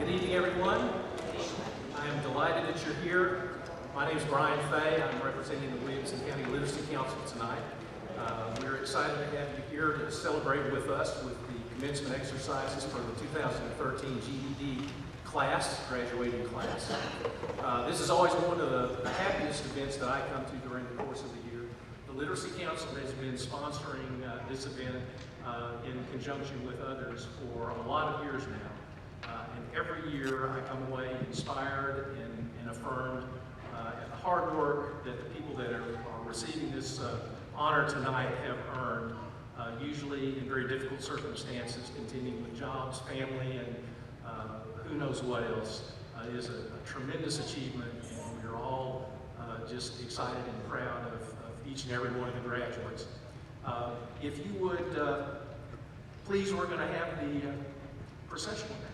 Good evening, everyone. I am delighted that you're here. My name is Brian Fay. I'm representing the Williamson County Literacy Council tonight. We're excited to have you here to celebrate with us with the commencement exercises for the 2013 GED class, graduating class. This is always one of the happiest events that I come to during the course of the year. The Literacy Council has been sponsoring this event in conjunction with others for a lot of years now. And every year I come away inspired and affirmed at the hard work that the people that are receiving this honor tonight have earned, usually in very difficult circumstances, contending with jobs, family, and who knows what else. It is a tremendous achievement, and we're all just excited and proud of each and every one of the graduates. If you would, please, we're going to have the processional now.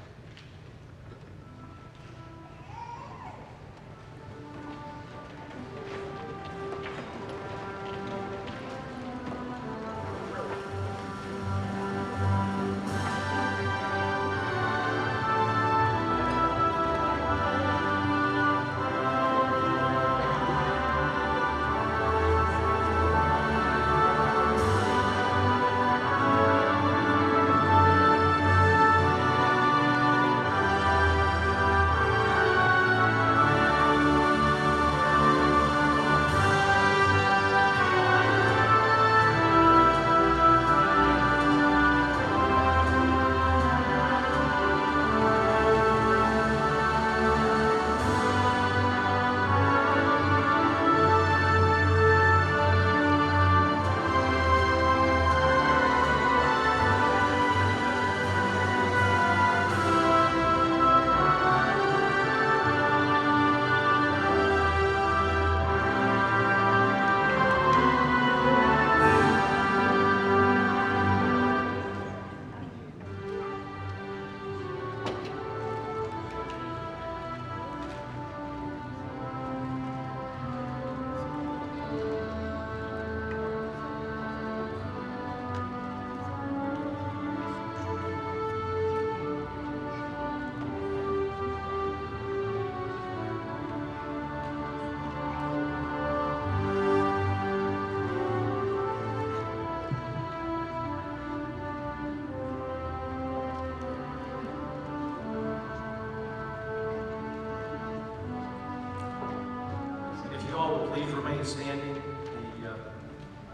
Please remain standing.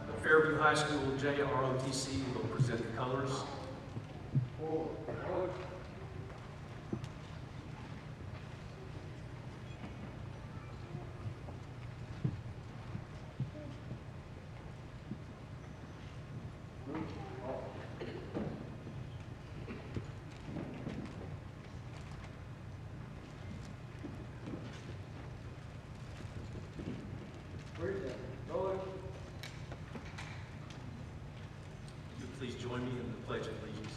The Fairview High School JROTC will present the colors. Please join me in the Pledge of Allegiance.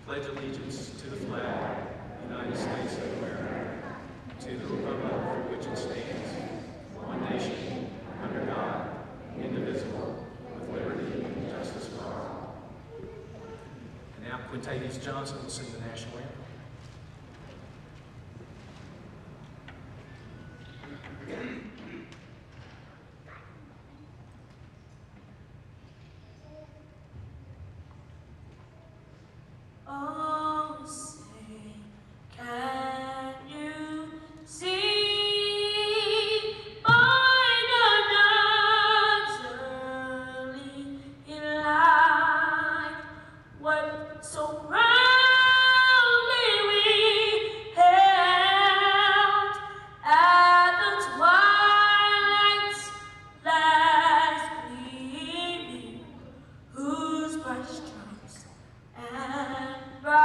Pledge allegiance to the flag of the United States of America, to the republic for which it stands, one nation, under God, indivisible, with liberty and justice for all. And now Quintavious Johnson will sing the national anthem. Oh, say, can you see by the dawn's early light what so proudly we held at the twilight's last gleaming, whose bright stripes and bright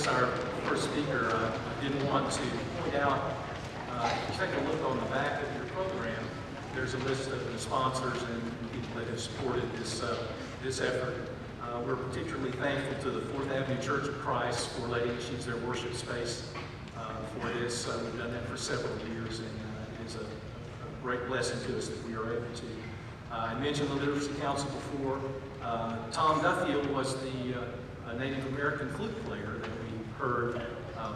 introduce our first speaker, I did want to point out, if you take a look on the back of your program, there's a list of the sponsors and people that have supported this effort. We're particularly thankful to the 4th Avenue Church of Christ for letting us use their worship space for this. We've done that for several years, and it is a great blessing to us that we are able to. I mentioned the Literacy Council before. Tom Duffield was the Native American flute player that we heard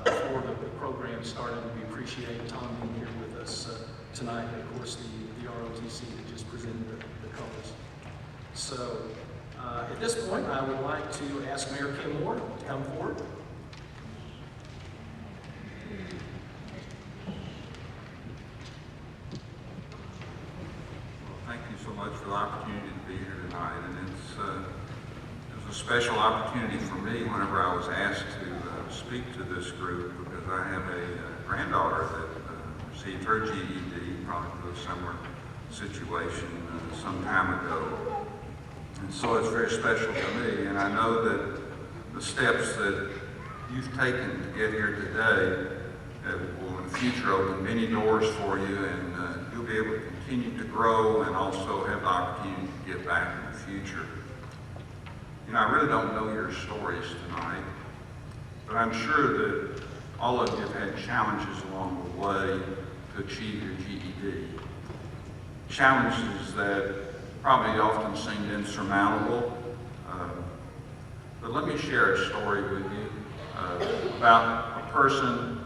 before the program started. We appreciate Tom being here with us tonight, and of course the ROTC that just presented the colors. So at this point, I would like to ask Mayor Kim Moore to come forward. Thank you so much for the opportunity to be here tonight, and it was a special opportunity for me whenever I was asked to speak to this group, because I have a granddaughter that received her GED, probably through a similar situation some time ago. And so it's very special to me, and I know that the steps that you've taken to get here today will in the future open many doors for you, and you'll be able to continue to grow and also have the opportunity to give back in the future. You know, I really don't know your stories tonight, but I'm sure that all of you have had challenges along the way to achieve your GED. Challenges that probably often seemed insurmountable. But let me share a story with you about a person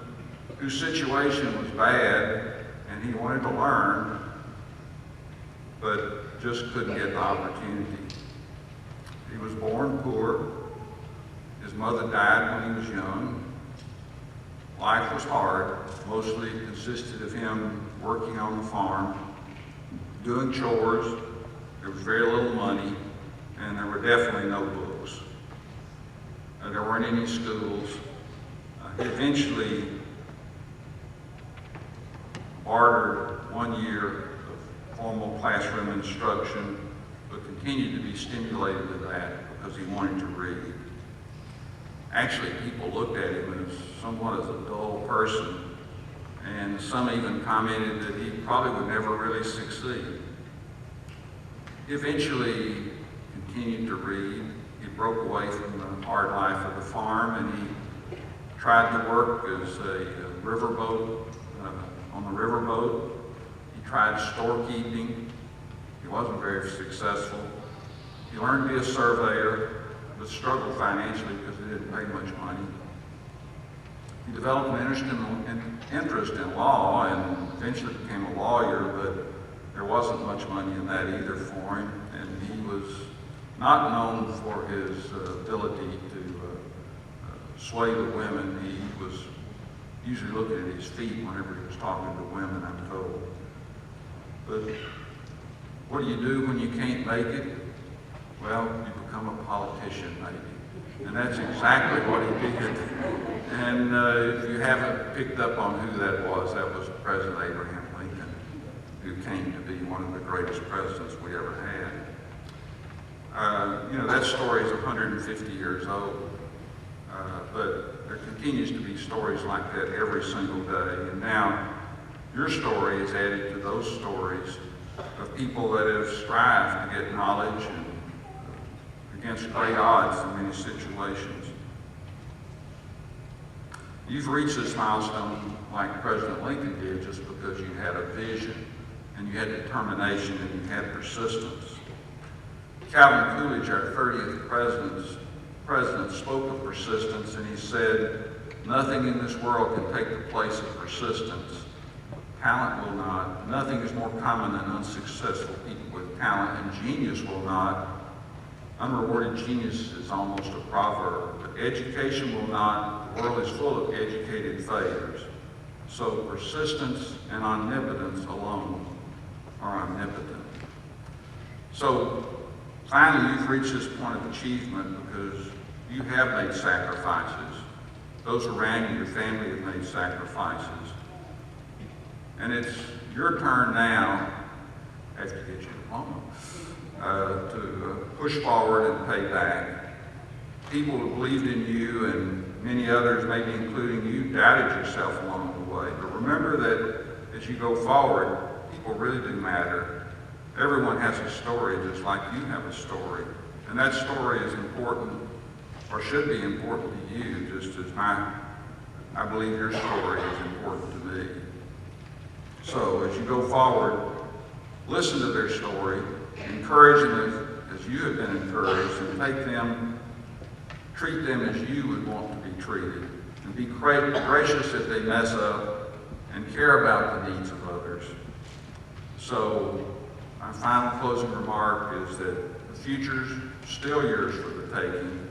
whose situation was bad and he wanted to learn, but just couldn't get the opportunity. He was born poor. His mother died when he was young. Life was hard. Mostly consisted of him working on the farm, doing chores. There was very little money, and there were definitely no books. There weren't any schools. He eventually bartered 1 year of formal classroom instruction, but continued to be stimulated to that because he wanted to read. Actually, people looked at him as somewhat as a dull person, and some even commented that he probably would never really succeed. He eventually continued to read. He broke away from the hard life of the farm, and he tried to work as a riverboat, on the riverboat. He tried storekeeping. He wasn't very successful. He learned to be a surveyor, but struggled financially because he didn't pay much money. He developed an interest in law and eventually became a lawyer, but there wasn't much money in that either for him, and he was not known for his ability to sway the women. He was usually looking at his feet whenever he was talking to women, I'm told. But what do you do when you can't make it? Well, you become a politician, maybe. And that's exactly what he did. And if you haven't picked up on who that was President Abraham Lincoln, who came to be one of the greatest presidents we ever had. You know, that story is 150 years old, but there continues to be stories like that every single day. And now, your story is added to those stories of people that have strived to get knowledge and against great odds in many situations. You've reached this milestone like President Lincoln did just because you had a vision and you had determination and you had persistence. Calvin Coolidge, our 30th president, spoke of persistence, and he said, "Nothing in this world can take the place of persistence. Talent will not. Nothing is more common than unsuccessful people with talent, and genius will not. Unrewarded genius is almost a proverb. But education will not. The world is full of educated failures. So persistence and omnipotence alone are omnipotent." So finally, you've reached this point of achievement because you have made sacrifices. Those around you, your family, have made sacrifices. And it's your turn now, after you get your diploma, to push forward and pay back. People who believed in you and many others, maybe including you, doubted yourself along the way. But remember that as you go forward, people really do matter. Everyone has a story just like you have a story. And that story is important, or should be important to you, just as I believe your story is important to me. So as you go forward, listen to their story, encourage them as you have been encouraged, and treat them as you would want to be treated. And be gracious if they mess up, and care about the needs of others. So my final closing remark is that the future's still yours for the taking.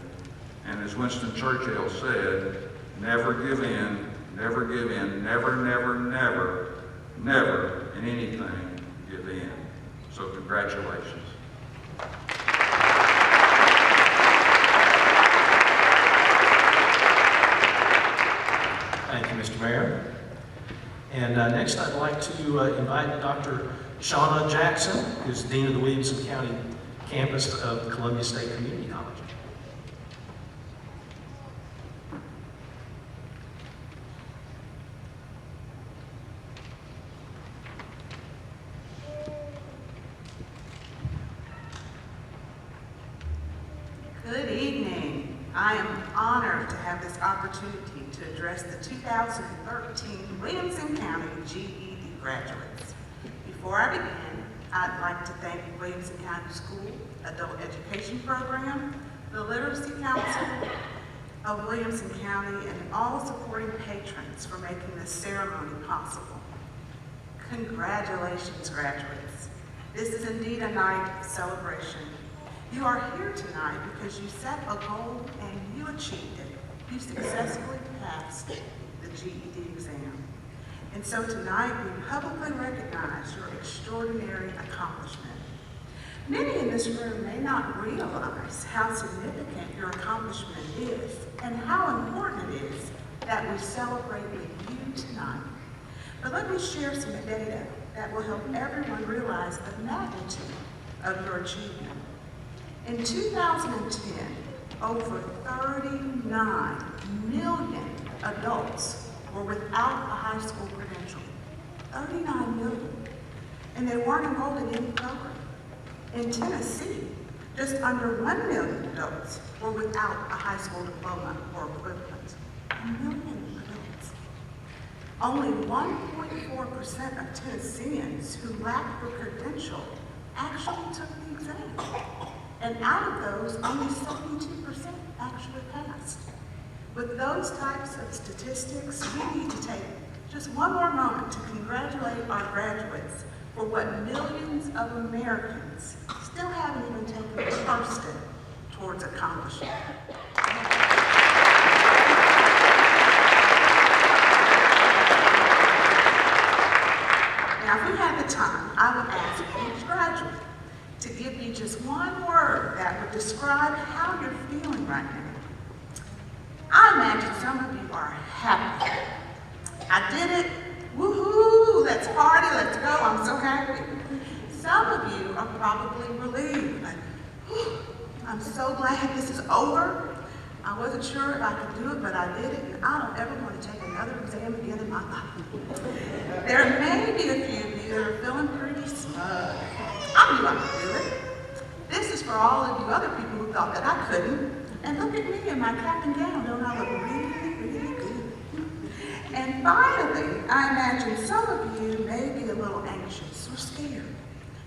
And as Winston Churchill said, never give in, never give in, never, never, never, never in anything give in. So congratulations. Thank you, Mr. Mayor. And next I'd like to invite Dr. Shauna Jackson, who's Dean of the Williamson County campus of Columbia State Community College. Good evening. I am honored to have this opportunity to address the 2013 Williamson County GED graduates. Before I begin, I'd like to thank the Williamson County School Adult Education Program, the Literacy Council of Williamson County, and all supporting patrons for making this ceremony possible. Congratulations, graduates. This is indeed a night of celebration. You are here tonight because you set a goal and you achieved it. You successfully passed the GED exam. And so tonight we publicly recognize your extraordinary accomplishment. Many in this room may not realize how significant your accomplishment is and how important it is that we celebrate with you tonight. But let me share some data that will help everyone realize the magnitude of your achievement. In 2010, over 39 million adults were without a high school credential. 39 million. And they weren't enrolled in any program. In Tennessee, just under 1 million adults were without a high school diploma or equivalent. 1 million adults. Only 1.4% of Tennesseans who lacked the credential actually took the exam. And out of those, only 72% actually passed. With those types of statistics, we need to take just one more moment to congratulate our graduates for what millions of Americans still haven't even taken the first step towards accomplishing. Now, if we had the time, I would ask each graduate to give me just one word that would describe how you're feeling right now. I imagine some of you are happy. I did it. Woohoo! Let's party. Let's go. I'm so happy. Some of you are probably relieved. Like, I'm so glad this is over. I wasn't sure if I could do it, but I did it, and I don't ever want to take another exam again in my life. There may be a few of you that are feeling pretty smug. I knew I could do it. This is for all of you other people who thought that I couldn't. And look at me in my cap and gown. Don't I look really, really good? And finally, I imagine some of you may be a little anxious or scared.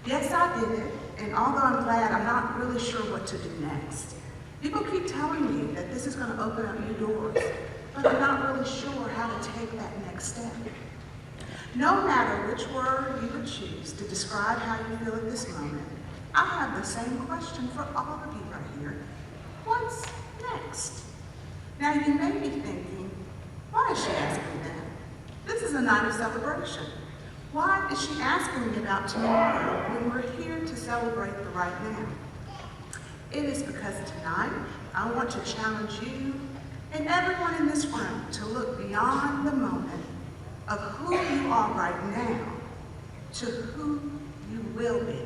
Yes, I did it. And although I'm glad, I'm not really sure what to do next. People keep telling me that this is going to open up new doors, but I'm not really sure how to take that next step. No matter which word you would choose to describe how you feel at this moment, I have the same question for all of you right here. What's next? Now you may be thinking, why is she asking that? This is a night of celebration. Why is she asking me about tomorrow when we're here to celebrate the right now? It is because tonight I want to challenge you and everyone in this room to look beyond the moment of who you are right now to who you will be.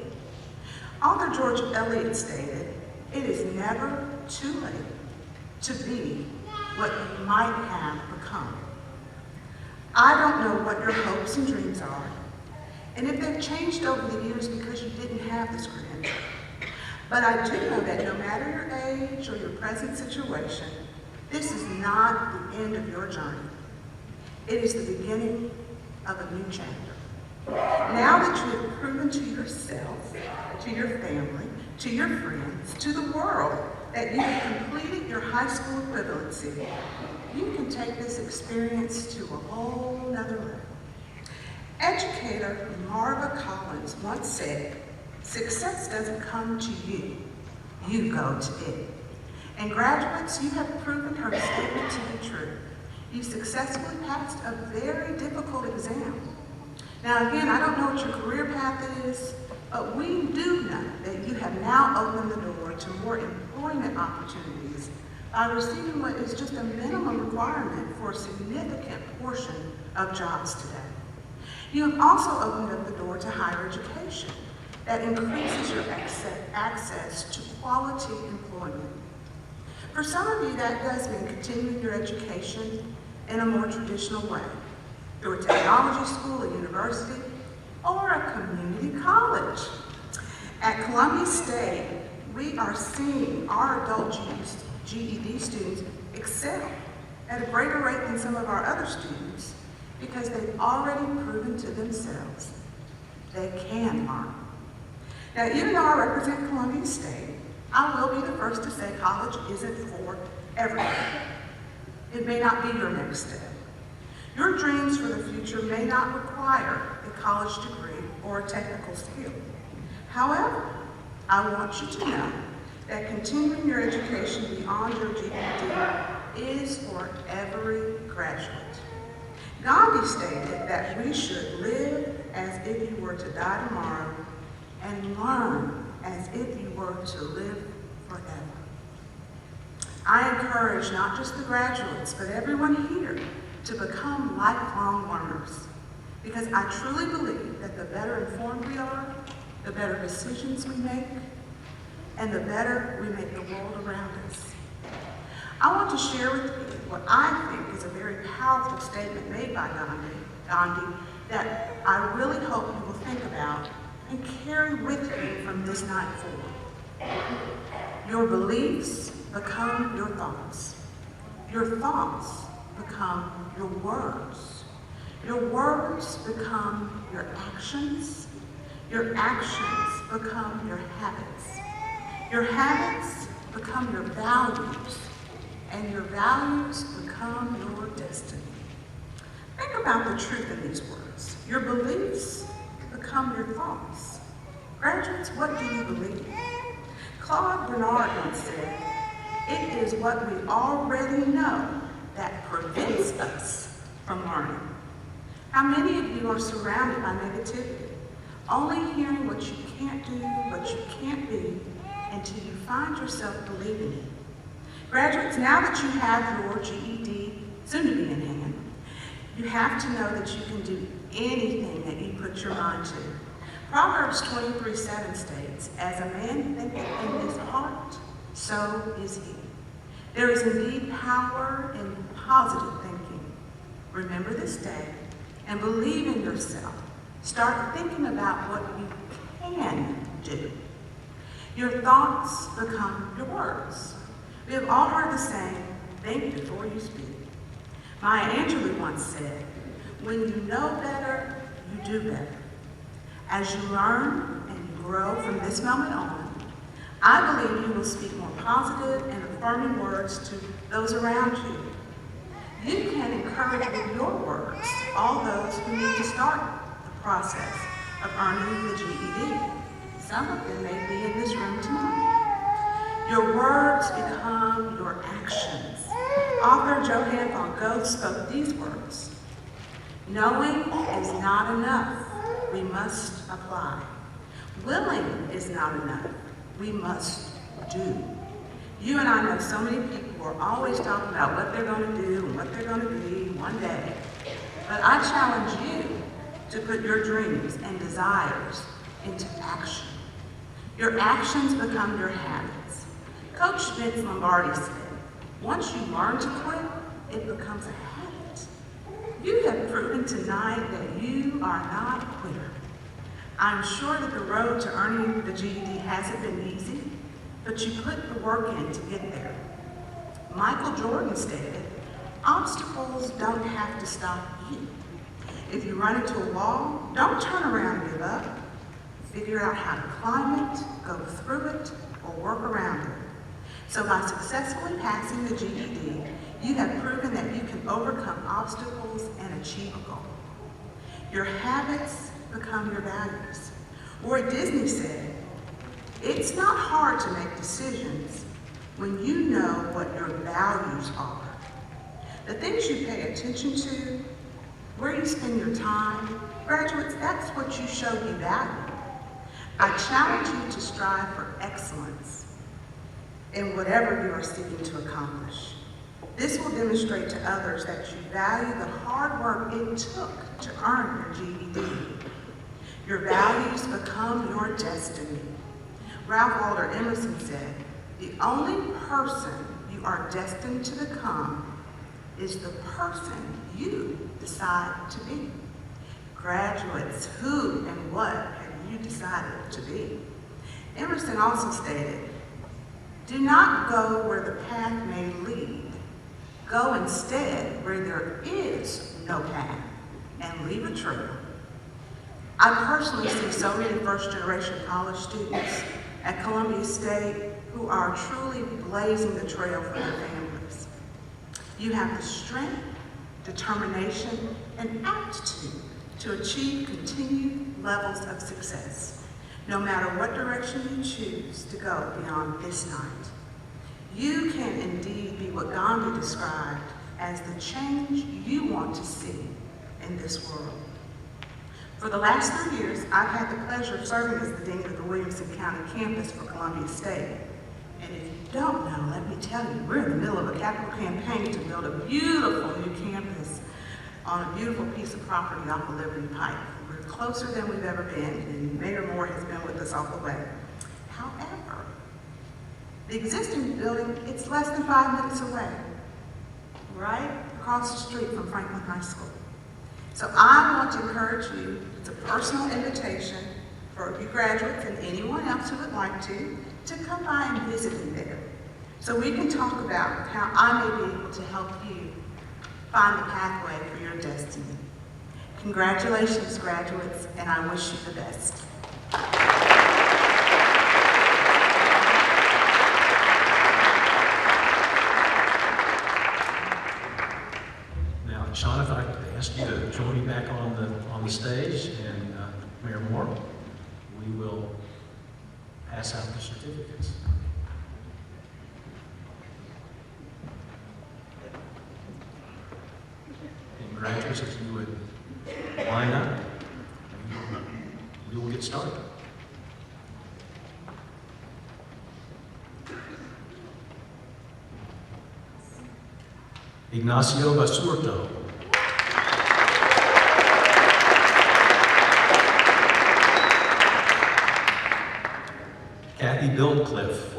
Author George Eliot stated, "It is never too late to be what you might have become. I don't know what your hopes and dreams are, and if they've changed over the years because you didn't have this credential. But I do know that no matter your age or your present situation, this is not the end of your journey. It is the beginning of a new chapter. Now that you have proven to yourself, to your family, to your friends, to the world that you have completed your high school equivalency, you can take this experience to a whole nother level. Educator Marva Collins once said, "Success doesn't come to you, you go to it." And graduates, you have proven her statement to be true. You successfully passed a very difficult exam. Now again, I don't know what your career path is, but we do know that you have now opened the door to more employment opportunities by receiving what is just a minimum requirement for a significant portion of jobs today. You have also opened up the door to higher education that increases your access to quality employment. For some of you, that does mean continuing your education in a more traditional way, through a technology school, a university, or a community college. At Columbia State, we are seeing our adult GED students excel at a greater rate than some of our other students because they've already proven to themselves they can learn. Now, even though I represent Columbia State, I will be the first to say college isn't for everyone. It may not be your next step. Your dreams for the future may not require a college degree or a technical skill. However, I want you to know that continuing your education beyond your GED is for every graduate. Gandhi stated that we should live as if you were to die tomorrow and learn as if you were to live forever. I encourage not just the graduates, but everyone here to become lifelong learners, because I truly believe that the better informed we are, the better decisions we make, and the better we make the world around us. I want to share with you what I think is a very powerful statement made by Gandhi that I really hope you will think about and carry with you from this night forward. Your beliefs become your thoughts. Your thoughts become your words. Your words become your actions. Your actions become your habits. Your habits become your values. And your values become your destiny. Think about the truth in these words. Your beliefs become your thoughts. Graduates, what do you believe? Claude Bernard once said, "It is what we already know that prevents us from learning." How many of you are surrounded by negativity, only hearing what you can't do, what you can't be, until you find yourself believing it? Graduates, now that you have your GED soon to be in hand, you have to know that you can do anything that you put your mind to. Proverbs 23:7 states, "As a man thinketh in his heart, so is he." There is indeed power in positive thinking. Remember this day and believe in yourself. Start thinking about what you can do. Your thoughts become your words. We have all heard the saying, "Think before you speak." Maya Angelou once said, "When you know better, you do better." As you learn and you grow from this moment on, I believe you will speak more positive and affirming words to those around you. You can encourage with your words all those who need to start the process of earning the GED. Some of them may be in this room tonight. Your words become your actions. Author Johann von Goethe spoke these words: "Knowing is not enough, we must apply. Willing is not enough, we must do." You and I know so many people who are always talking about what they're going to do and what they're going to be one day. But I challenge you to put your dreams and desires into action. Your actions become your habits. Coach Vince Lombardi said, "Once you learn to quit, it becomes a habit. You have proven tonight that you are not a quitter. I'm sure that the road to earning the GED hasn't been easy, but you put the work in to get there. Michael Jordan stated, obstacles don't have to stop you. If you run into a wall, don't turn around and give up. Figure out how to climb it, go through it, or work around it. So by successfully passing the GED, you have proven that you can overcome obstacles and achieve a goal. Your habits become your values. Walt Disney said, it's not hard to make decisions when you know what your values are. The things you pay attention to, where you spend your time, graduates, that's what you show you value. I challenge you to strive for excellence in whatever you are seeking to accomplish. This will demonstrate to others that you value the hard work it took to earn your GED. Your values become your destiny. Ralph Waldo Emerson said, the only person you are destined to become is the person you decide to be. Graduates, who and what have you decided to be? Emerson also stated, do not go where the path may lead. Go instead where there is no path and leave a trail. I personally see so many first-generation college students at Columbia State who are truly blazing the trail for their families. You have the strength, determination, and aptitude to achieve continued levels of success, no matter what direction you choose to go beyond this night. You can indeed be what Gandhi described as the change you want to see in this world. For the last 3 years, I've had the pleasure of serving as the Dean of the Williamson County campus for Columbia State. And if you don't know, let me tell you, we're in the middle of a capital campaign to build a beautiful new campus on a beautiful piece of property off the Liberty Pike. We're closer than we've ever been, and Mayor Moore has been with us all the way. However, the existing building, it's less than 5 minutes away, right across the street from Franklin High School. So I want to encourage you, it's a personal invitation for you graduates and anyone else who would like to come by and visit me there. So we can talk about how I may be able to help you find the pathway for your destiny. Congratulations, graduates, and I wish you the best. Now, Sean, if I could ask you to join me back on the stage, and Mayor Moore, we will pass out the certificates. And graduates, if you would line up, we will get started. Ignacio Basurto. Kathy Bildcliffe.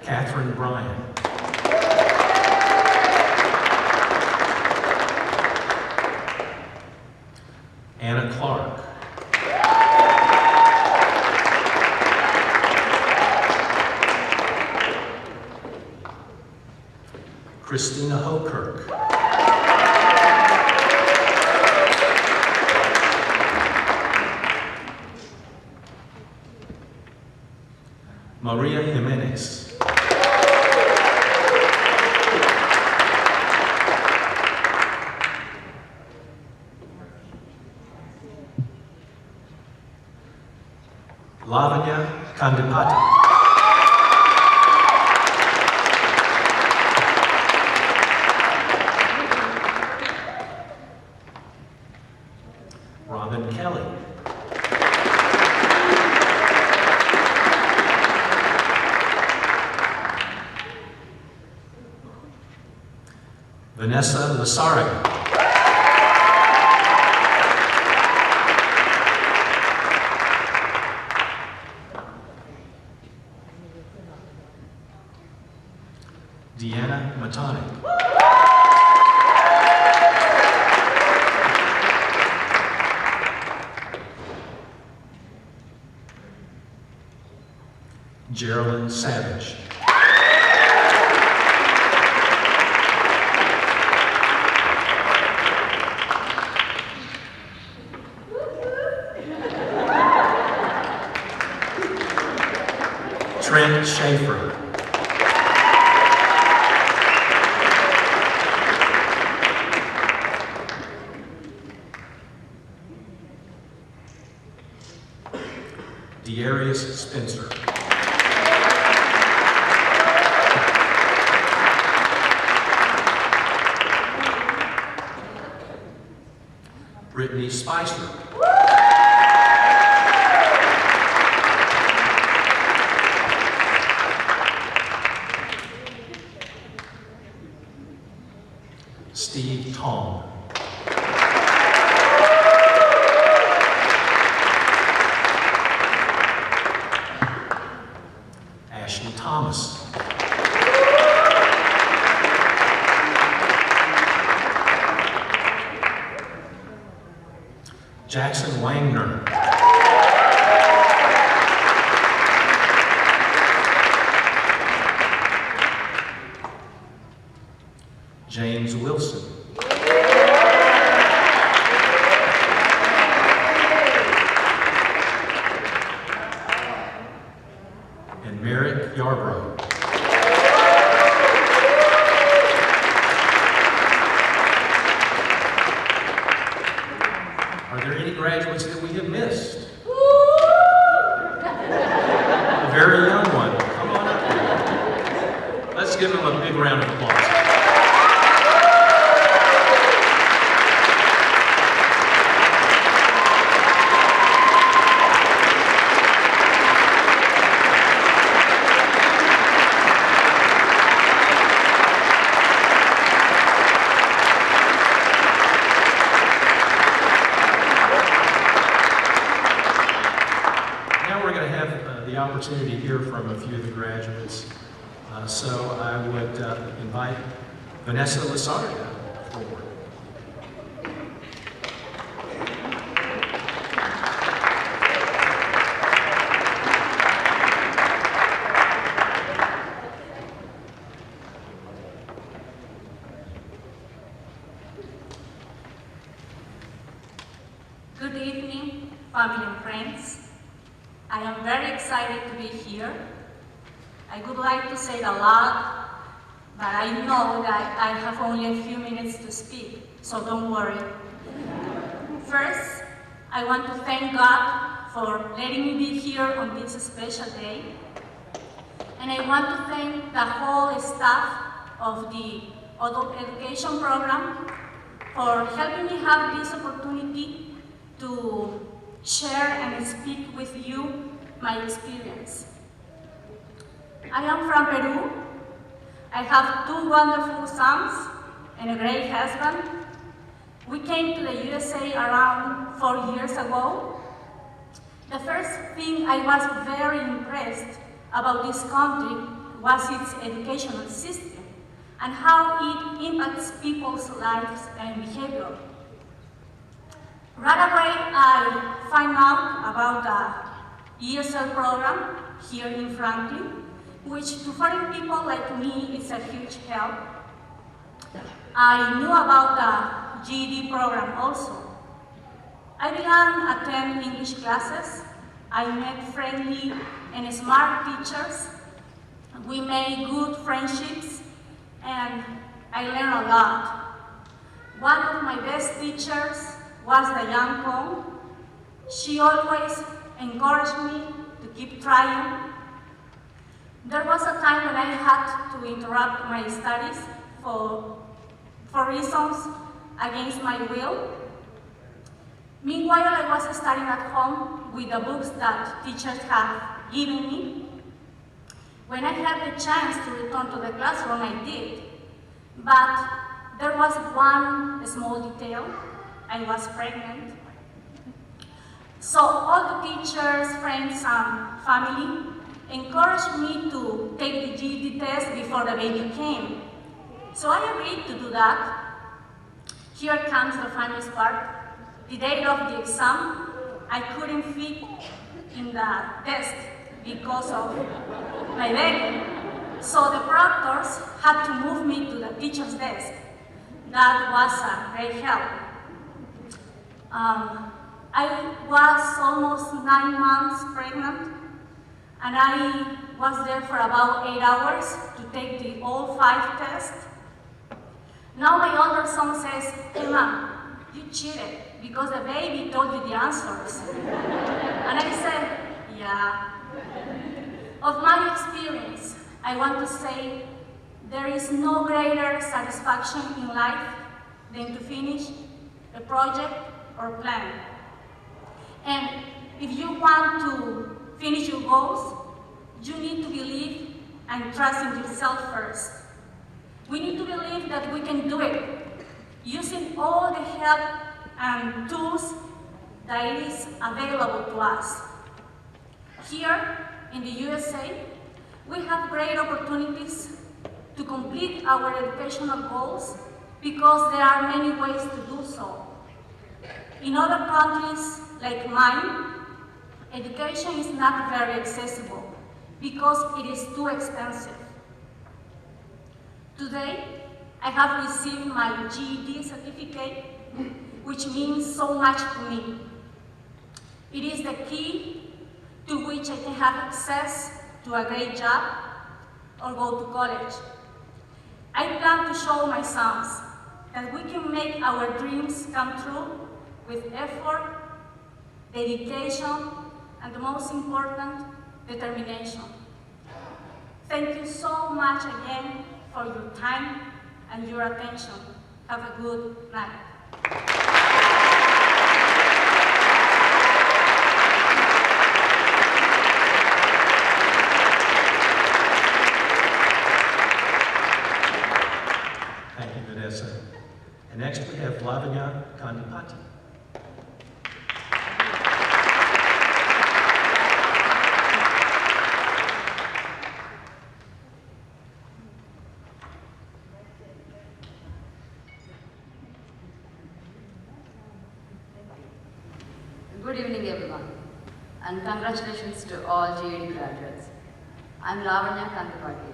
Catherine Bryan. Anna Clark. Christina Hokirk. Maria Jimenez. Lavanya Kandipati. Robin Kelly. Vanessa Lasariga. Deanna Matani. Geraldine Savage. Trent Schaefer. Darius Spencer. Brittany Spicer. Steve Tong. Ashley Thomas. Jackson Wagner. James Wilson. And Merrick Yarbrough. Are there any graduates that we have missed? A very young one. Come on up here. Let's give them a big round of applause. Opportunity to hear from a few of the graduates. So I would invite Vanessa Lasarda forward. Good evening, family and friends. I am very excited to be here. I would like to say a lot, but I know that I have only a few minutes to speak, so don't worry. First, I want to thank God for letting me be here on this special day. And I want to thank the whole staff of the Adult Education Program for helping me have this opportunity to share and speak with you my experience. I am from Peru. I have two wonderful sons and a great husband. We came to the USA around 4 years ago. The first thing I was very impressed about this country was its educational system and how it impacts people's lives and behavior. Right away, I find out about the ESL program here in Franklin, which to foreign people like me is a huge help. I knew about the GED program also. I began attending English classes. I met friendly and smart teachers. We made good friendships, and I learned a lot. One of my best teachers was the young Kong. She always encouraged me to keep trying. There was a time when I had to interrupt my studies for reasons against my will. Meanwhile, I was studying at home with the books that teachers have given me. When I had the chance to return to the classroom, I did. But there was one small detail. I was pregnant. So all the teachers, friends, and family encouraged me to take the GED test before the baby came. So I agreed to do that. Here comes the funniest part. The day of the exam, I couldn't fit in the desk because of my baby. So the proctors had to move me to the teacher's desk. That was a great help. I was almost 9 months pregnant, and I was there for about 8 hours to take the all 5 tests. Now my older son says, "Hey mom, you cheated because the baby told you the answers." And I said, "Yeah." Of my experience, I want to say there is no greater satisfaction in life than to finish a project or plan. And if you want to finish your goals, you need to believe and trust in yourself first. We need to believe that we can do it, using all the help and tools that is available to us. Here in the USA, we have great opportunities to complete our educational goals because there are many ways to do so. In other countries like mine, education is not very accessible because it is too expensive. Today, I have received my GED certificate, which means so much to me. It is the key to which I can have access to a great job or go to college. I plan to show my sons that we can make our dreams come true with effort, dedication, and the most important, determination. Thank you so much again for your time and your attention. Have a good night. Thank you, Vanessa. And next we have Lavanya Kandipati. Good evening, everyone, and congratulations to all GED graduates. I'm Lavanya Kandipati.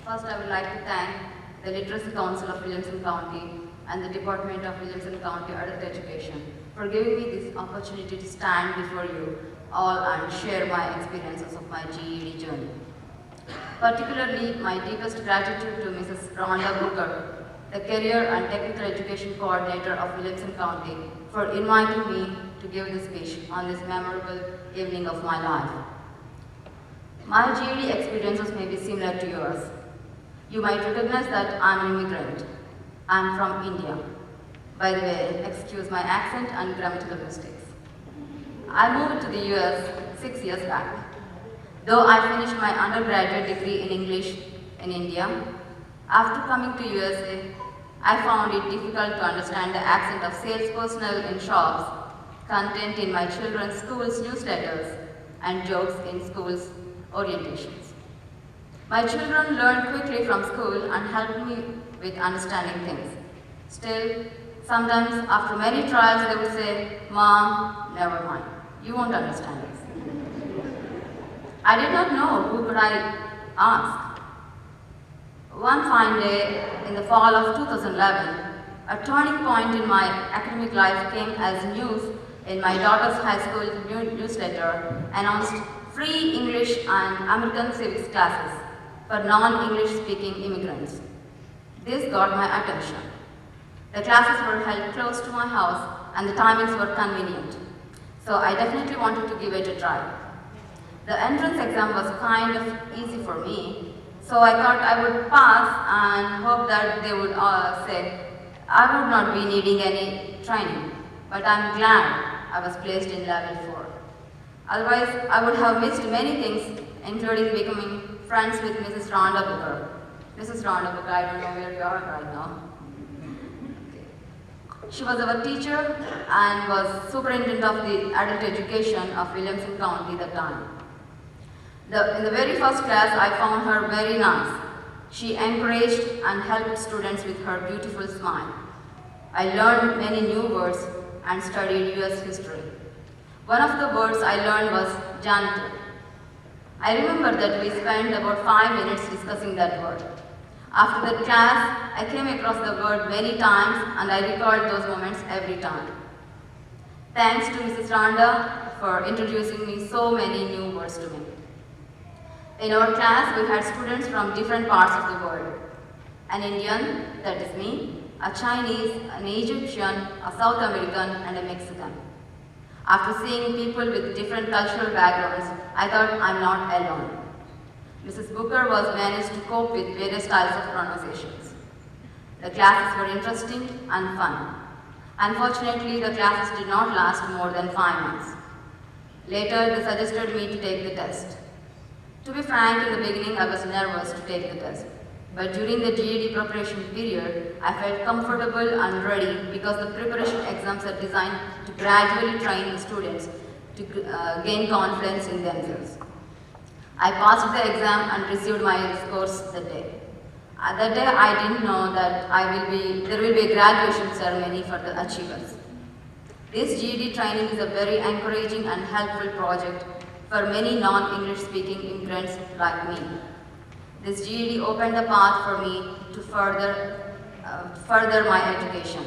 First, I would like to thank the Literacy Council of Williamson County and the Department of Williamson County Adult Education for giving me this opportunity to stand before you all and share my experiences of my GED journey. Particularly, my deepest gratitude to Mrs. Rhonda Booker, the Career and Technical Education Coordinator of Williamson County, for inviting me to give this speech on this memorable evening of my life. My GED experiences may be similar to yours. You might recognize that I'm an immigrant. I'm from India. By the way, excuse my accent and grammatical mistakes. I moved to the US 6 years back. Though I finished my undergraduate degree in English in India, after coming to USA, I found it difficult to understand the accent of sales personnel in shops, content in my children's school's newsletters, and jokes in school's orientations. My children learned quickly from school and helped me with understanding things. Still, sometimes after many trials they would say, "Mom, never mind, you won't understand this." I did not know who could I ask. One fine day in the fall of 2011, a turning point in my academic life came as news in my daughter's high school newsletter announced free English and American civics classes for non-English speaking immigrants. This got my attention. The classes were held close to my house and the timings were convenient, so I definitely wanted to give it a try. The entrance exam was kind of easy for me, so I thought I would pass and hope that they would say I would not be needing any training, but I'm glad I was placed in level 4. Otherwise, I would have missed many things, including becoming friends with Mrs. Rhonda Booker. Mrs. Rhonda Booker, I don't know where you are right now. Okay. She was our teacher and was superintendent of the adult education of Williamson County at that time. In the very first class, I found her very nice. She encouraged and helped students with her beautiful smile. I learned many new words and studied US history. One of the words I learned was janitor. I remember that we spent about 5 minutes discussing that word. After that class, I came across the word many times and I recalled those moments every time. Thanks to Mrs. Randa for introducing me so many new words to me. In our class, we had students from different parts of the world. An Indian, that is me, a Chinese, an Egyptian, a South American, and a Mexican. After seeing people with different cultural backgrounds, I thought I'm not alone. Mrs. Booker was managed to cope with various styles of pronunciations. The classes were interesting and fun. Unfortunately, the classes did not last more than 5 months. Later, they suggested me to take the test. To be frank, in the beginning, I was nervous to take the test. But during the GED preparation period, I felt comfortable and ready because the preparation exams are designed to gradually train the students to gain confidence in themselves. I passed the exam and received my scores that day. That day, I didn't know that there will be a graduation ceremony for the achievers. This GED training is a very encouraging and helpful project for many non-English speaking immigrants like me. This GED opened the path for me to further my education.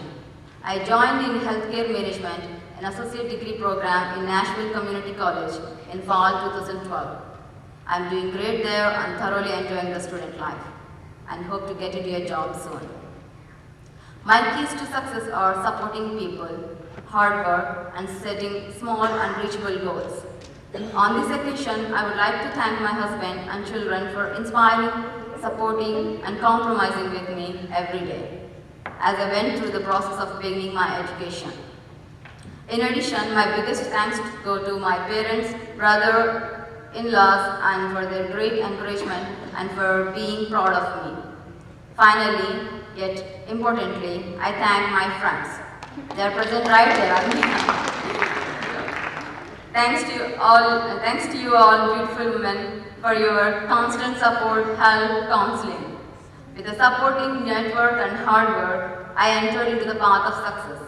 I joined in healthcare management, an associate degree program in Nashville Community College in fall 2012. I'm doing great there and thoroughly enjoying the student life and hope to get into a job soon. My keys to success are supporting people, hard work, and setting small and reachable goals. On this occasion, I would like to thank my husband and children for inspiring, supporting, and compromising with me every day as I went through the process of beginning my education. In addition, my biggest thanks go to my parents, brother-in-laws, and for their great encouragement and for being proud of me. Finally, yet importantly, I thank my friends. They are present right there. Thanks to you all beautiful women for your constant support, help, counseling. With a supporting network and hard work, I entered into the path of success.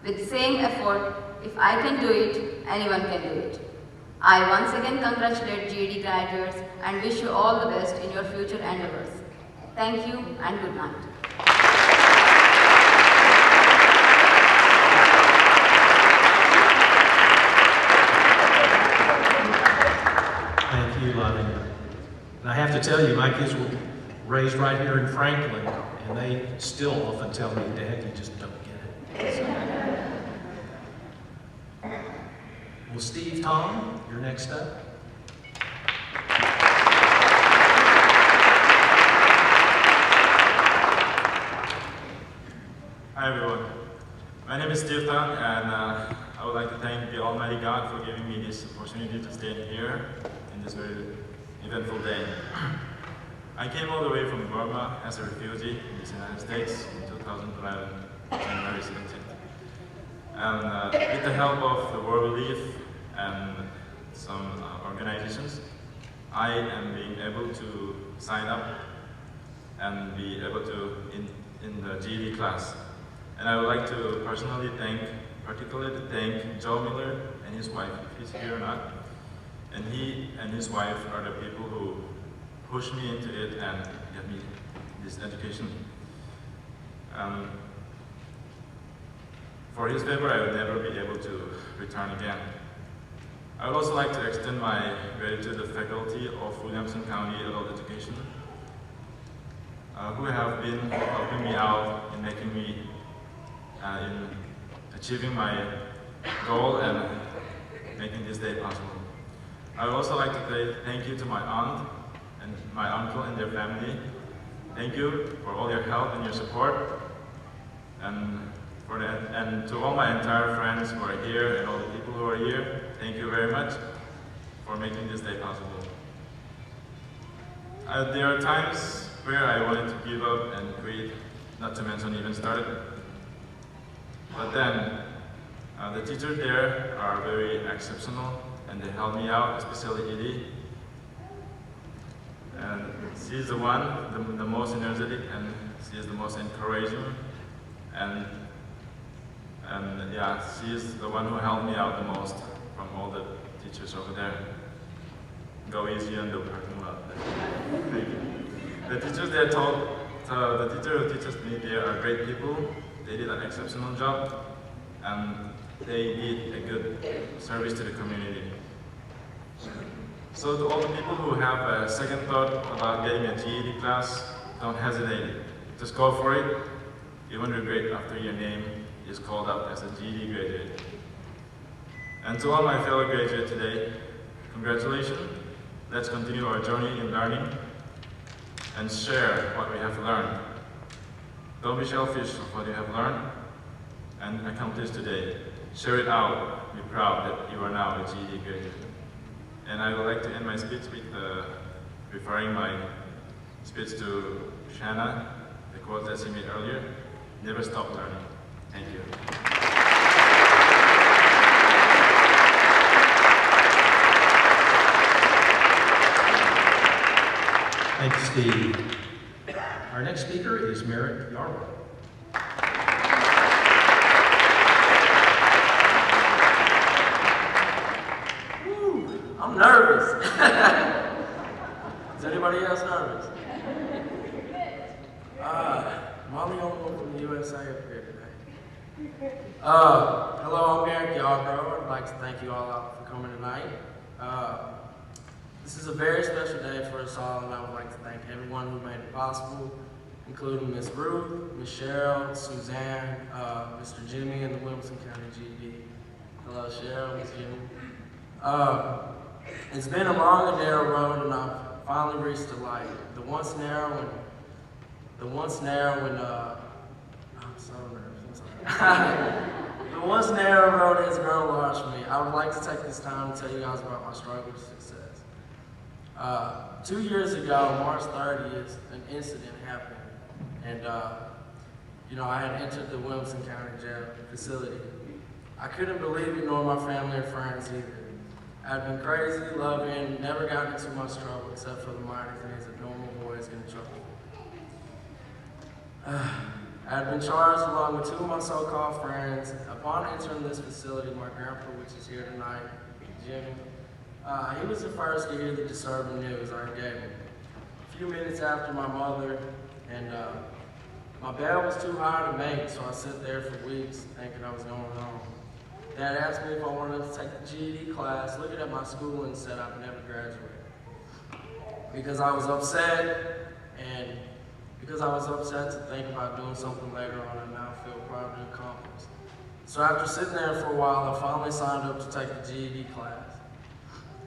With the same effort, if I can do it, anyone can do it. I once again congratulate GED graduates and wish you all the best in your future endeavors. Thank you and good night. Thank you, Lavanya. And I have to tell you, my kids were raised right here in Franklin, and they still often tell me, Dad, you just don't get it. So. Well, Steve, Tom, you're next up. Hi everyone, my name is Steve Tan, and I would like to thank the Almighty God for giving me this opportunity to stand here in this very eventful day. I came all the way from Burma as a refugee in the United States in 2011, January 17th. And with the help of the World Relief and some organizations, I am being able to sign up and be able to in the GED class. And I would like to personally particularly thank Joe Miller and his wife, if he's here or not. And he and his wife are the people who pushed me into it and get me this education. For his favor, I would never be able to return again. I would also like to extend my gratitude to the faculty of Williamson County Adult Education, who have been helping me out in making me in achieving my goal and making this day possible. I would also like to say thank you to my aunt and my uncle and their family. Thank you for all your help and your support, and to all my entire friends who are here and all the people who are here. Thank you very much for making this day possible. There are times where I wanted to give up and quit, not to mention even started. But then, the teachers there are very exceptional and they help me out, especially Edie. she's the one, the most energetic, and she is the most encouraging. And yeah, she is the one who helped me out the most from all the teachers over there. Go easy on the parking lot. The teachers there the teacher who teaches me there are great people. They did an exceptional job, and they did a good service to the community. So to all the people who have a second thought about getting a GED class, don't hesitate. Just go for it. You won't regret after your name is called up as a GED graduate. And to all my fellow graduates today, congratulations. Let's continue our journey in learning and share what we have learned. Don't be selfish of what you have learned and accomplished today. Share it out. Be proud that you are now a GED graduate. And I would like to end my speech with referring my speech to Shanna, the quote that she made earlier, never stop learning. Thank you. Thanks, Steve. Our next speaker is Merritt Yarbrough. I'm nervous. Is anybody else nervous? I'm only one from the USA up here today. Hello, I'm Eric Yarbrough. I'd like to thank you all out for coming tonight. This is a very special day for us all, and I would like to thank everyone who made it possible, including Miss Ruth, Miss Cheryl, Suzanne, Mr. Jimmy, and the Williamson County GED. Hello, Cheryl, Miss Jimmy. It's been a long and narrow road, and I've finally reached the light. The once narrow and I'm so nervous. I'm sorry. The once narrow road has grown large for me. I would like to take this time to tell you guys about my struggle to success. 2 years ago, March 30th, an incident happened, and I had entered the Williamson County Jail facility. I couldn't believe it, nor my family or friends either. I'd been crazy, loving, never gotten into much trouble except for the minor things that normal boys get in trouble for. I had been charged along with two of my so-called friends. Upon entering this facility, my grandpa, which is here tonight, Jimmy, he was the first to hear the disturbing news I gave him. A few minutes after my mother, and my bail was too high to make, so I sat there for weeks thinking I was going home. Dad asked me if I wanted to take the GED class, looking at my school, and said I'd never graduate. Because I was upset, and because I was upset to think about doing something later on, I now feel proud and accomplished. So after sitting there for a while, I finally signed up to take the GED class.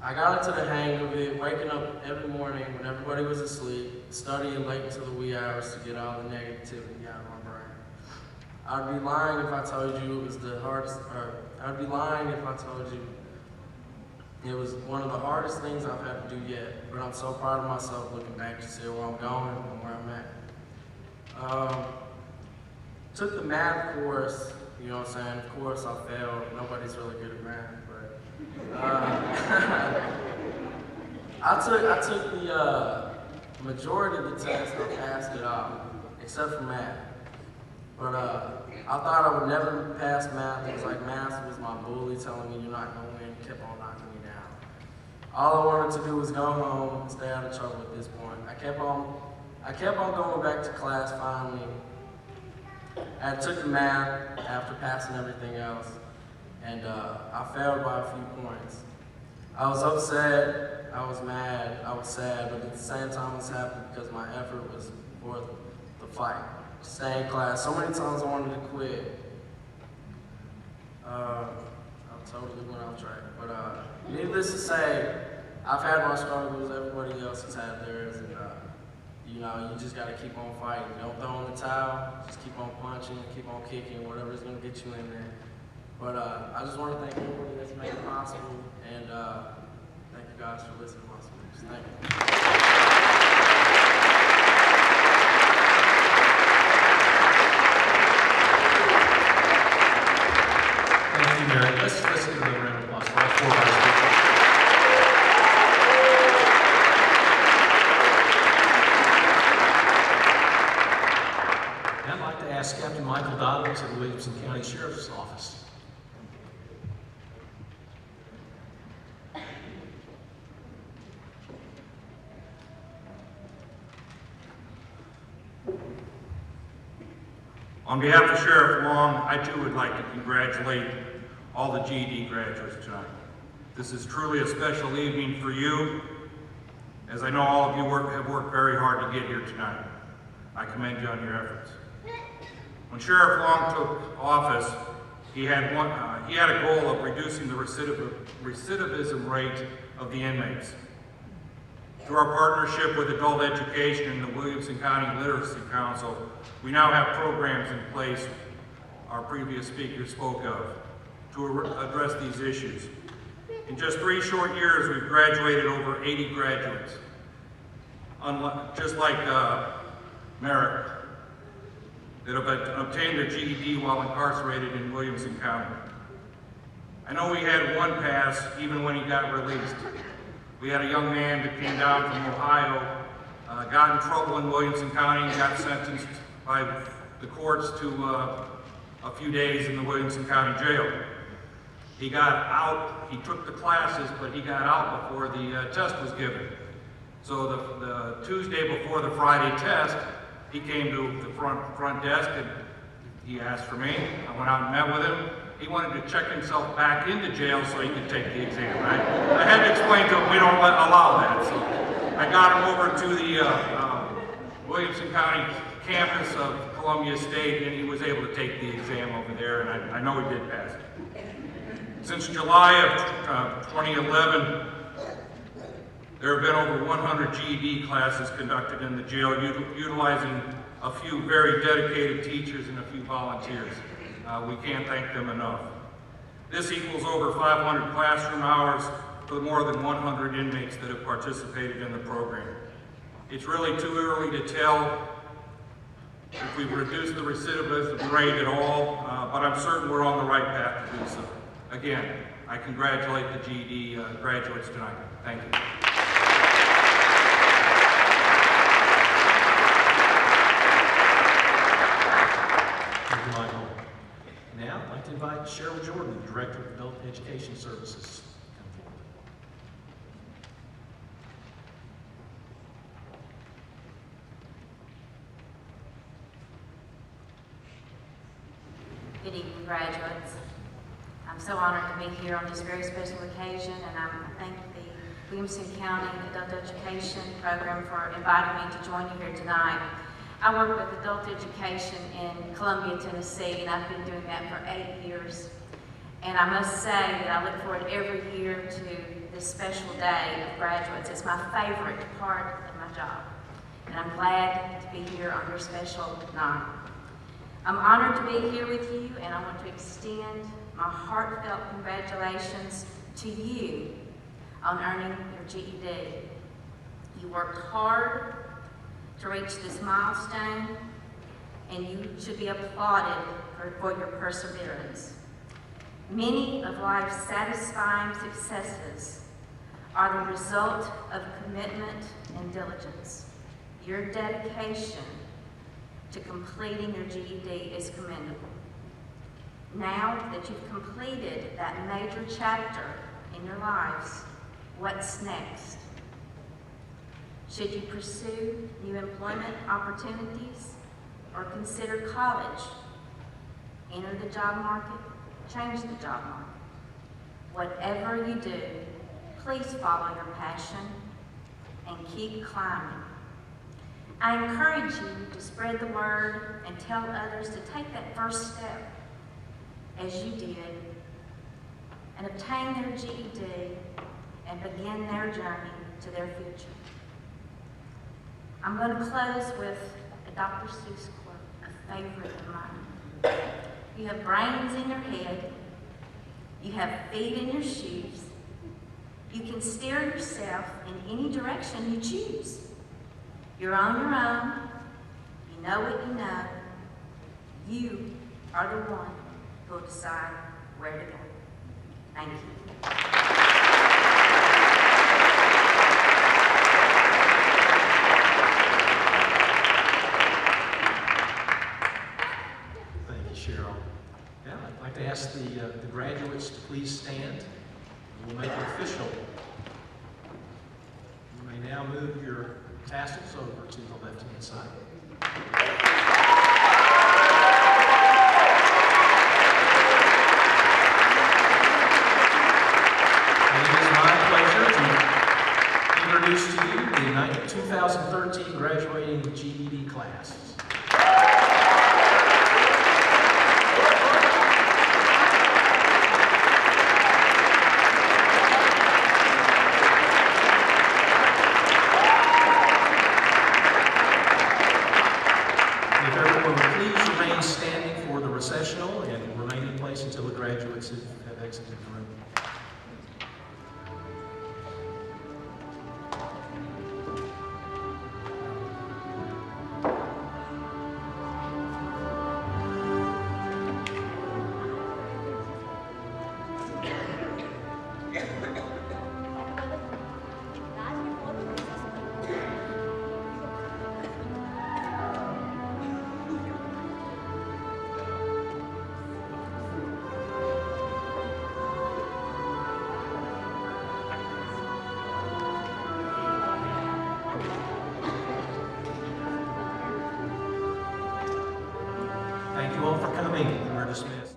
I got into the hang of it, waking up every morning when everybody was asleep, studying late into the wee hours to get all the negativity out of my brain. I'd be lying if I told you it was the hardest, or I'd be lying if I told you it was one of the hardest things I've had to do yet, but I'm so proud of myself looking back to see where I'm going and where I'm at. Took the math course, you know what I'm saying? Of course I failed. Nobody's really good at math, but I took the majority of the tests. I passed it all, except for math. But I thought I would never pass math. It was like math was my bully telling me you're not going to win. He kept on knocking me down. All I wanted to do was go home and stay out of trouble at this point. I kept on going back to class finally. I took the math after passing everything else, and I failed by a few points. I was upset, I was mad, I was sad, but at the same time I was happy because my effort was worth the fight. Stay in class. So many times I wanted to quit. I totally went off track. But needless to say, I've had my struggles. Everybody else has had theirs, and you just got to keep on fighting. Don't throw in the towel. Just keep on punching, keep on kicking, whatever's going to get you in there. But I just want to thank everybody that's made it possible, and thank you guys for listening to my speech. Thank you. Let's listen to the round of applause for our four vice speakers. welcome to the Williamson County Sheriff's Office. On behalf of Sheriff Long, I too would like to congratulate all the GED graduates tonight. This is truly a special evening for you, as I know all of you have worked very hard to get here tonight. I commend you on your efforts. When Sheriff Long took office, he had a goal of reducing the recidivism rate of the inmates. Through our partnership with Adult Education and the Williamson County Literacy Council, we now have programs in place our previous speaker spoke of to address these issues. In just 3 short years, we've graduated over 80 graduates, just like Merrick, that have obtained their GED while incarcerated in Williamson County. I know we had one pass even when he got released. We had a young man that came down from Ohio, got in trouble in Williamson County and got sentenced by the courts to a few days in the Williamson County jail. He got out, he took the classes, but he got out before the test was given. So the Tuesday before the Friday test, he came to the front desk and he asked for me. I went out and met with him. He wanted to check himself back into jail so he could take the exam, right? I had to explain to him we don't allow that. So I got him over to the Williamson County campus of Columbia State, and he was able to take the exam over there, and I know he did pass it. Since July of 2011, there have been over 100 GED classes conducted in the jail, utilizing a few very dedicated teachers and a few volunteers. We can't thank them enough. This equals over 500 classroom hours for the more than 100 inmates that have participated in the program. It's really too early to tell if we've reduced the recidivism rate at all, but I'm certain we're on the right path to do so. Again, I congratulate the GED graduates tonight. Thank you. Thank you, Michael. Now, I'd like to invite Cheryl Jordan, Director of Adult Education Services, to come forward. Good evening, graduates. I'm so honored to be here on this very special occasion, and I thank the Williamson County Adult Education Program for inviting me to join you here tonight. I work with adult education in Columbia, Tennessee, and I've been doing that for 8 years. And I must say that I look forward every year to this special day of graduates. It's my favorite part of my job, and I'm glad to be here on your special night. I'm honored to be here with you, and I want to extend my heartfelt congratulations to you on earning your GED. You worked hard to reach this milestone, and you should be applauded for your perseverance. Many of life's satisfying successes are the result of commitment and diligence. Your dedication to completing your GED is commendable. Now that you've completed that major chapter in your lives, what's next? Should you pursue new employment opportunities or consider college? Enter the job market, change the job market. Whatever you do, please follow your passion and keep climbing. I encourage you to spread the word and tell others to take that first step as you did and obtain their GED and begin their journey to their future. I'm going to close with a Dr. Seuss quote, a favorite of mine. You have brains in your head, you have feet in your shoes, you can steer yourself in any direction you choose. You're on your own, you know what you know, you are the one who will decide where to go. Thank you. Thank you, Cheryl. pass over to the left-hand side. And it is my pleasure to introduce to you the 2013 graduating GED class. If everyone would please remain standing for the recessional and remain in place until the graduates have exited the room. Thank you all for coming. We're dismissed.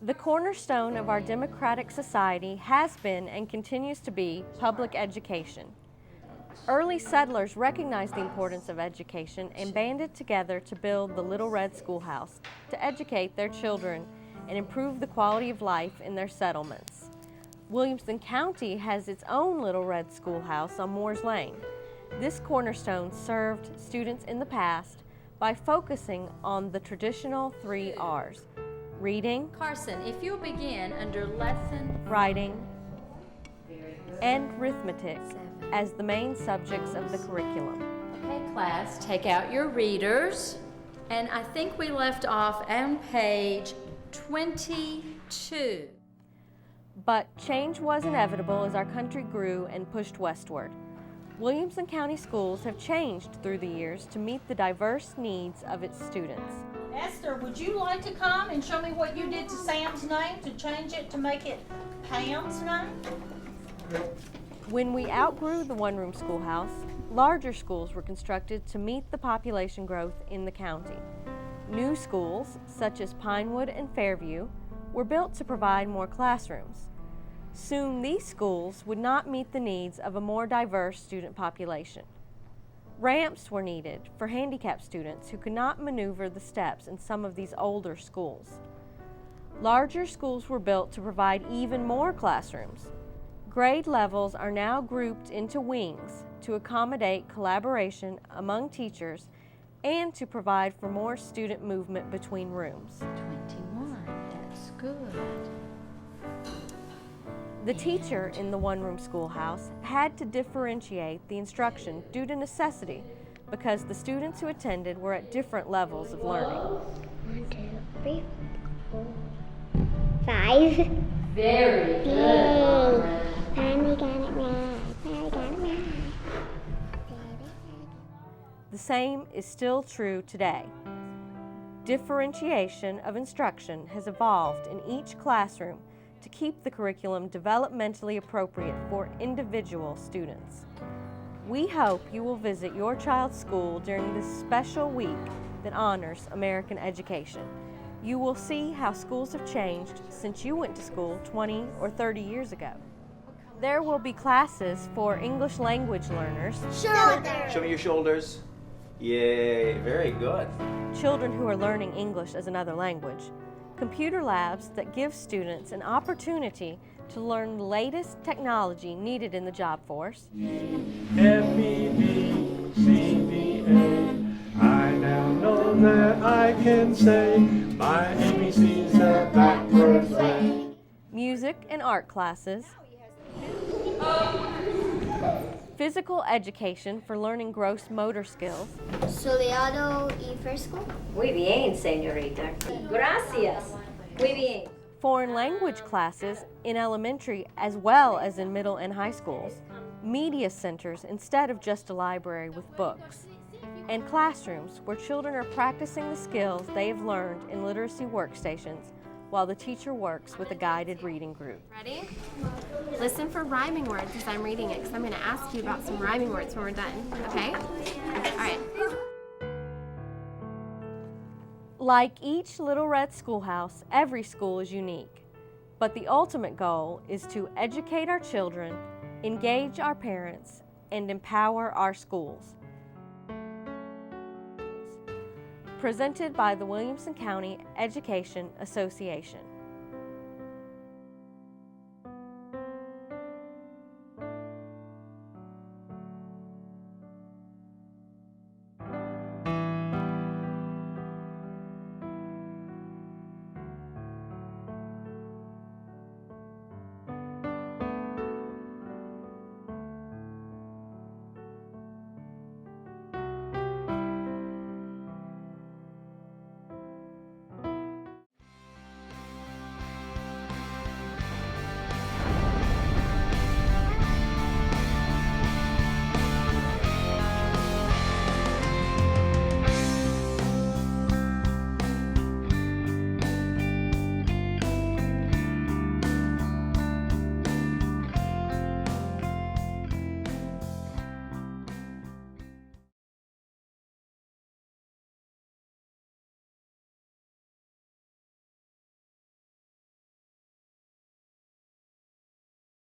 The cornerstone of our democratic society has been and continues to be public education. Early settlers recognized the importance of education and banded together to build the Little Red Schoolhouse to educate their children and improve the quality of life in their settlements. Williamson County has its own Little Red Schoolhouse on Moores Lane. This cornerstone served students in the past by focusing on the traditional 3 R's: reading, Carson, if you'll begin under lesson writing, and arithmetic as the main subjects of the curriculum. Okay, class, take out your readers. And I think we left off on page 22. But change was inevitable as our country grew and pushed westward. Williamson County schools have changed through the years to meet the diverse needs of its students. Esther, would you like to come and show me what you did to Sam's name to change it to make it Pam's name? When we outgrew the one-room schoolhouse, larger schools were constructed to meet the population growth in the county. New schools, such as Pinewood and Fairview, were built to provide more classrooms. Soon these schools would not meet the needs of a more diverse student population. Ramps were needed for handicapped students who could not maneuver the steps in some of these older schools. Larger schools were built to provide even more classrooms. Grade levels are now grouped into wings to accommodate collaboration among teachers and to provide for more student movement between rooms. 21, that's good. The teacher in the one-room schoolhouse had to differentiate the instruction due to necessity because the students who attended were at different levels of learning. 1, 2, 3, 4, 5. Very good. Finally got it right. Finally got it right. The same is still true today. Differentiation of instruction has evolved in each classroom to keep the curriculum developmentally appropriate for individual students. We hope you will visit your child's school during this special week that honors American education. You will see how schools have changed since you went to school 20 or 30 years ago. There will be classes for English language learners, Shoulders. Show me your shoulders. Yay, very good. children who are learning English as another language, computer labs that give students an opportunity to learn the latest technology needed in the job force, F-E-B-C-B-A. I now know that I can say my ABC's a backwards way. music and art classes, physical education for learning gross motor skills, Soleado y fresco. Muy bien, señorita. Gracias. Muy bien. foreign language classes in elementary as well as in middle and high schools, media centers instead of just a library with books, and classrooms where children are practicing the skills they have learned in literacy workstations while the teacher works with a guided reading group. Ready? Listen for rhyming words as I'm reading it, because I'm going to ask you about some rhyming words when we're done, okay? All right. Like each Little Red Schoolhouse, every school is unique, but the ultimate goal is to educate our children, engage our parents, and empower our schools. Presented by the Williamson County Education Association.